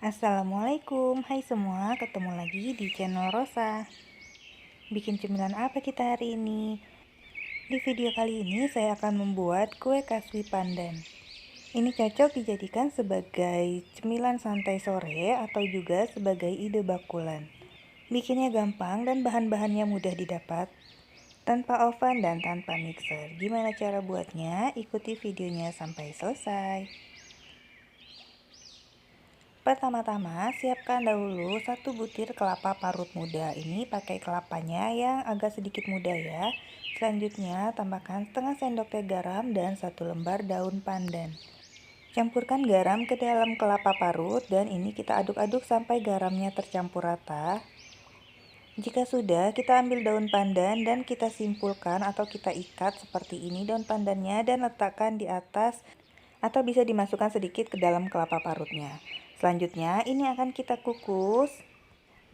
Assalamualaikum, hai semua, ketemu lagi di channel Rosa. Bikin cemilan apa kita hari ini? Di video kali ini saya akan membuat kue kaswi pandan. Ini cocok dijadikan sebagai cemilan santai sore atau juga sebagai ide bakulan. Bikinnya gampang dan bahan-bahannya mudah didapat, tanpa oven dan tanpa mixer. Gimana cara buatnya? Ikuti videonya sampai selesai. Pertama-tama, siapkan dahulu 1 butir kelapa parut muda. Ini pakai kelapanya yang agak sedikit muda ya. Selanjutnya, tambahkan setengah sendok teh garam dan 1 lembar daun pandan. Campurkan garam ke dalam kelapa parut dan ini kita aduk-aduk sampai garamnya tercampur rata. Jika sudah, kita ambil daun pandan dan kita simpulkan atau kita ikat seperti ini daun pandannya dan letakkan di atas atau bisa dimasukkan sedikit ke dalam kelapa parutnya. Selanjutnya, ini akan kita kukus.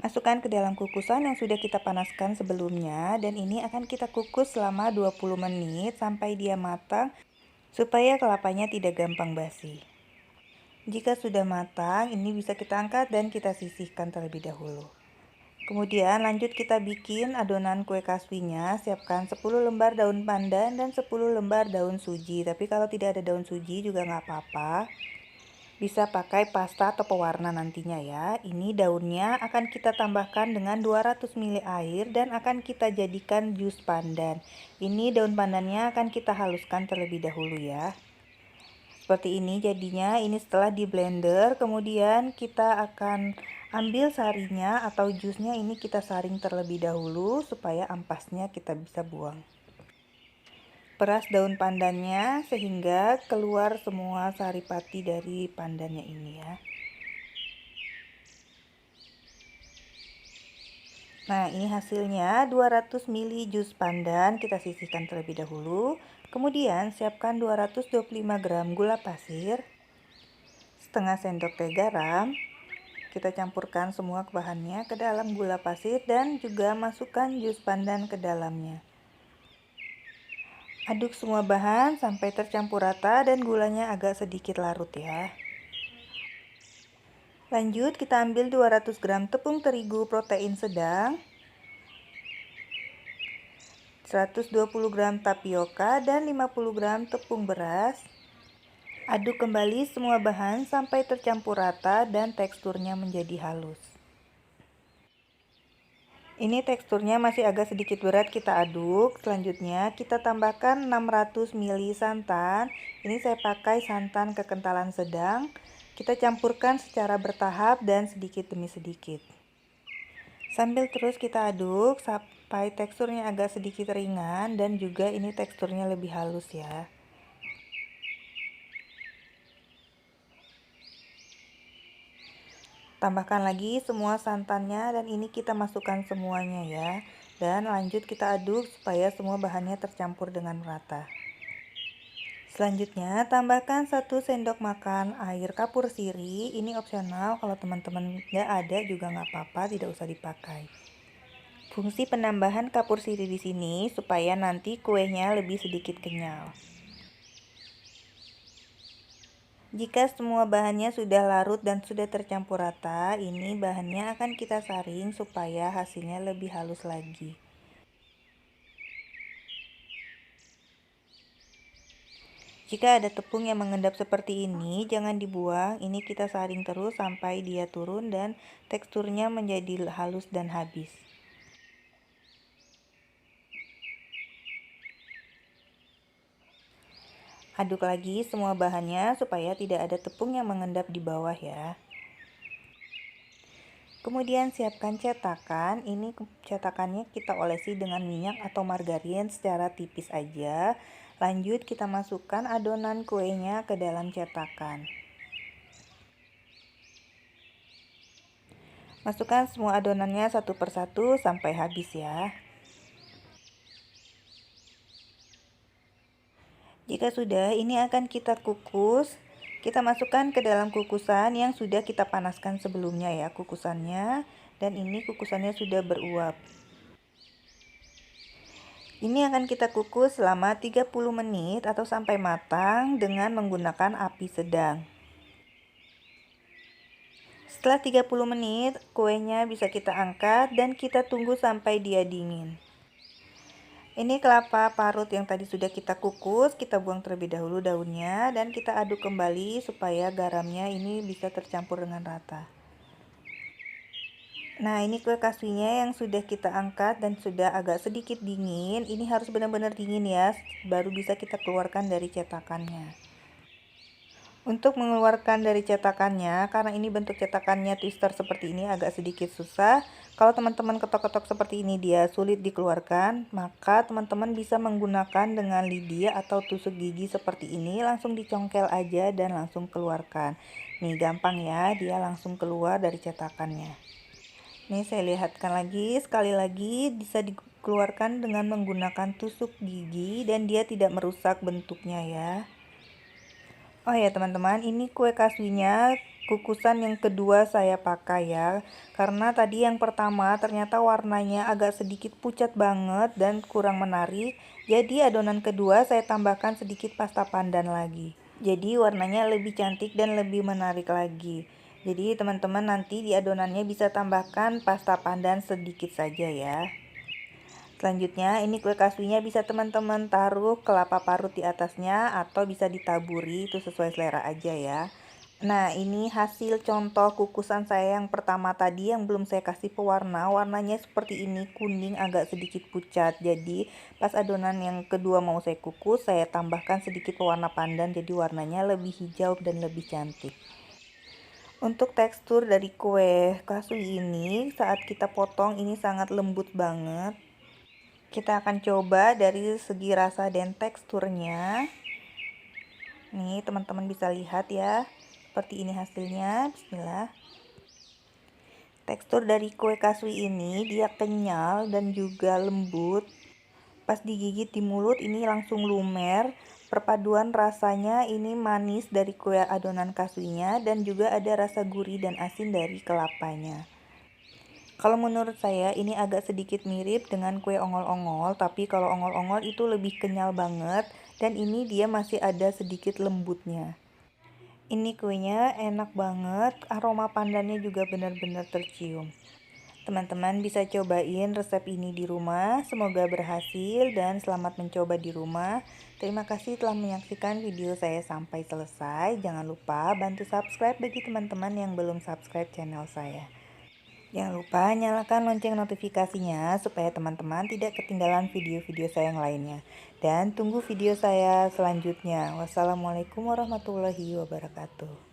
Masukkan ke dalam kukusan yang sudah kita panaskan sebelumnya dan ini akan kita kukus selama 20 menit sampai dia matang supaya kelapanya tidak gampang basi. Jika sudah matang, ini bisa kita angkat dan kita sisihkan terlebih dahulu. Kemudian lanjut kita bikin adonan kue kaswinya. Siapkan 10 lembar daun pandan dan 10 lembar daun suji. Tapi kalau tidak ada daun suji juga nggak apa-apa. Bisa pakai pasta atau pewarna nantinya ya. Ini daunnya akan kita tambahkan dengan 200 ml air dan akan kita jadikan jus pandan. Ini daun pandannya akan kita haluskan terlebih dahulu ya. Seperti ini jadinya. Ini setelah di blender, kemudian kita akan ambil sarinya atau jusnya, ini kita saring terlebih dahulu supaya ampasnya kita bisa buang. Peras daun pandannya sehingga keluar semua saripati dari pandannya ini ya. Nah, ini hasilnya 200 ml jus pandan, kita sisihkan terlebih dahulu. Kemudian siapkan 225 gram gula pasir, setengah sendok teh garam. Kita campurkan semua bahannya ke dalam gula pasir dan juga masukkan jus pandan ke dalamnya. Aduk semua bahan sampai tercampur rata dan gulanya agak sedikit larut ya. Lanjut kita ambil 200 gram tepung terigu protein sedang, 120 gram tapioka dan 50 gram tepung beras. Aduk kembali semua bahan sampai tercampur rata dan teksturnya menjadi halus. Ini teksturnya masih agak sedikit berat, kita aduk. Selanjutnya kita tambahkan 600 ml santan. Ini saya pakai santan kekentalan sedang. Kita campurkan secara bertahap dan sedikit demi sedikit. Sambil terus kita aduk sampai teksturnya agak sedikit ringan dan juga ini teksturnya lebih halus ya. Tambahkan lagi semua santannya dan ini kita masukkan semuanya ya. Dan lanjut kita aduk supaya semua bahannya tercampur dengan merata. Selanjutnya tambahkan 1 sendok makan air kapur sirih. Ini opsional, kalau teman-teman nggak ada juga nggak apa-apa, tidak usah dipakai. Fungsi penambahan kapur sirih di sini supaya nanti kuenya lebih sedikit kenyal. Jika semua bahannya sudah larut dan sudah tercampur rata, ini bahannya akan kita saring supaya hasilnya lebih halus lagi. Jika ada tepung yang mengendap seperti ini, jangan dibuang. Ini kita saring terus sampai dia turun dan teksturnya menjadi halus dan habis. Aduk lagi semua bahannya supaya tidak ada tepung yang mengendap di bawah ya. Kemudian siapkan cetakan. Ini cetakannya kita olesi dengan minyak atau margarin secara tipis aja. Lanjut kita masukkan adonan kuenya ke dalam cetakan. Masukkan semua adonannya satu persatu sampai habis ya. Jika sudah, ini akan kita kukus. Kita masukkan ke dalam kukusan yang sudah kita panaskan sebelumnya ya, kukusannya. Dan ini kukusannya sudah beruap. Ini akan kita kukus selama 30 menit atau sampai matang dengan menggunakan api sedang. Setelah 30 menit, kuenya bisa kita angkat dan kita tunggu sampai dia dingin. Ini kelapa parut yang tadi sudah kita kukus, kita buang terlebih dahulu daunnya dan kita aduk kembali supaya garamnya ini bisa tercampur dengan rata. Nah, ini kue kasuinya yang sudah kita angkat dan sudah agak sedikit dingin. Ini harus benar-benar dingin ya, baru bisa kita keluarkan dari cetakannya. Untuk mengeluarkan dari cetakannya, karena ini bentuk cetakannya twister seperti ini agak sedikit susah. Kalau teman-teman ketok-ketok seperti ini dia sulit dikeluarkan, maka teman-teman bisa menggunakan dengan lidi atau tusuk gigi seperti ini, langsung dicongkel aja dan langsung keluarkan. Nih gampang ya, dia langsung keluar dari cetakannya. Nih saya lihatkan lagi, sekali lagi bisa dikeluarkan dengan menggunakan tusuk gigi dan dia tidak merusak bentuknya ya. Oh ya teman-teman, ini kue kasuinya kukusan yang kedua saya pakai ya. Karena tadi yang pertama ternyata warnanya agak sedikit pucat banget dan kurang menarik. Jadi adonan kedua saya tambahkan sedikit pasta pandan lagi. Jadi warnanya lebih cantik dan lebih menarik lagi. Jadi teman-teman nanti di adonannya bisa tambahkan pasta pandan sedikit saja ya. Selanjutnya ini kue kasuinya bisa teman-teman taruh kelapa parut di atasnya atau bisa ditaburi, itu sesuai selera aja ya. Nah ini hasil contoh kukusan saya yang pertama tadi yang belum saya kasih pewarna. Warnanya seperti ini, kuning agak sedikit pucat. Jadi pas adonan yang kedua mau saya kukus, saya tambahkan sedikit pewarna pandan, jadi warnanya lebih hijau dan lebih cantik. Untuk tekstur dari kue kasui ini saat kita potong ini sangat lembut banget. Kita akan coba dari segi rasa dan teksturnya. Nih teman-teman bisa lihat ya, seperti ini hasilnya. Bismillah. Tekstur dari kue kasui ini dia kenyal dan juga lembut. Pas digigit di mulut ini langsung lumer. Perpaduan rasanya ini manis dari kue adonan kasuinya dan juga ada rasa gurih dan asin dari kelapanya. Kalau menurut saya ini agak sedikit mirip dengan kue ongol-ongol, tapi kalau ongol-ongol itu lebih kenyal banget dan ini dia masih ada sedikit lembutnya. Ini kuenya enak banget, aroma pandannya juga benar-benar tercium. Teman-teman bisa cobain resep ini di rumah, semoga berhasil dan selamat mencoba di rumah. Terima kasih telah menyaksikan video saya sampai selesai. Jangan lupa bantu subscribe bagi teman-teman yang belum subscribe channel saya. Jangan lupa nyalakan lonceng notifikasinya supaya teman-teman tidak ketinggalan video-video saya yang lainnya. Dan tunggu video saya selanjutnya. Wassalamualaikum warahmatullahi wabarakatuh.